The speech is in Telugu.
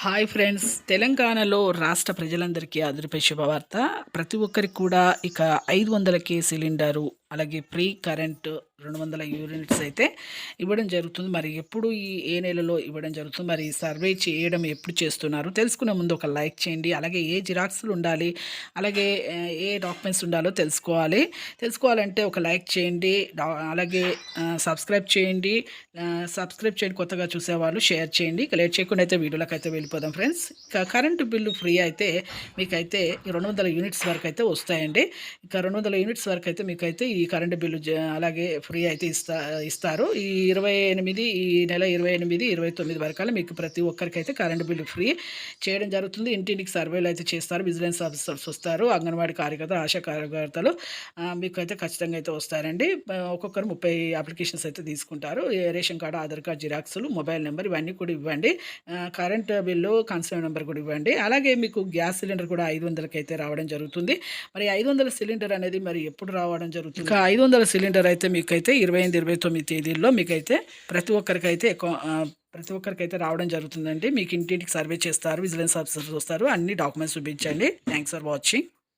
హాయ్ ఫ్రెండ్స్, తెలంగాణలో రాష్ట్ర ప్రజలందరికీ అదిరిపే శుభవార్త. ప్రతి ఒక్కరికి కూడా ఇక 500కే సిలిండరు, అలాగే ఫ్రీ కరెంటు 200 యూనిట్స్ అయితే ఇవ్వడం జరుగుతుంది. మరి ఎప్పుడు ఏ నెలలో ఇవ్వడం జరుగుతుంది, మరి సర్వే చేయడం ఎప్పుడు చేస్తున్నారు తెలుసుకునే ముందు ఒక లైక్ చేయండి. అలాగే ఏ జిరాక్స్లు ఉండాలి, అలాగే ఏ డాక్యుమెంట్స్ ఉండాలో తెలుసుకోవాలంటే ఒక లైక్ చేయండి. అలాగే సబ్స్క్రైబ్ చేయండి. కొత్తగా చూసేవాళ్ళు షేర్ చేయండి. ఇక లేట్ చేయకుండా అయితే వీడియోలోకి అయితే వెళ్ళిపోదాం ఫ్రెండ్స్. ఇక కరెంటు బిల్లు ఫ్రీ అయితే మీకైతే 200 యూనిట్స్ వరకు అయితే వస్తాయండి. ఇక 200 యూనిట్స్ వరకు అయితే మీకైతే ఈ కరెంటు బిల్లు అలాగే ఫ్రీ అయితే ఇస్తారు. ఈ 28 ఈ నెల 28, 29 వరకల్లా మీకు ప్రతి ఒక్కరికైతే కరెంటు బిల్లు ఫ్రీ చేయడం జరుగుతుంది. ఇంటింటికి సర్వేలు అయితే చేస్తారు. విజిలెన్స్ ఆఫీసర్స్ వస్తారు, అంగన్వాడీ కార్యకర్త, ఆశా కార్యకర్తలు మీకు అయితే ఖచ్చితంగా అయితే వస్తారండి. ఒక్కొక్కరు 30 అప్లికేషన్స్ అయితే తీసుకుంటారు. రేషన్ కార్డు, ఆధార్ కార్డు జిరాక్సులు, మొబైల్ నెంబర్ ఇవన్నీ కూడా ఇవ్వండి. కరెంట్ బిల్లు కన్స్యూమర్ నెంబర్ కూడా ఇవ్వండి. అలాగే మీకు గ్యాస్ సిలిండర్ కూడా 500కి అయితే రావడం జరుగుతుంది. మరి 500 సిలిండర్ అనేది మరి ఎప్పుడు రావడం జరుగుతుంది? 500 సిలిండర్ అయితే మీకైతే 28, 29 తేదీల్లో మీకైతే ప్రతి ఒక్కరికైతే రావడం జరుగుతుందండి. మీకు ఇంటింటికి సర్వే చేస్తారు, విజిలెన్స్ ఆఫీసర్స్ వస్తారు, అన్ని డాక్యుమెంట్స్ చూపించండి. Thanks for watching.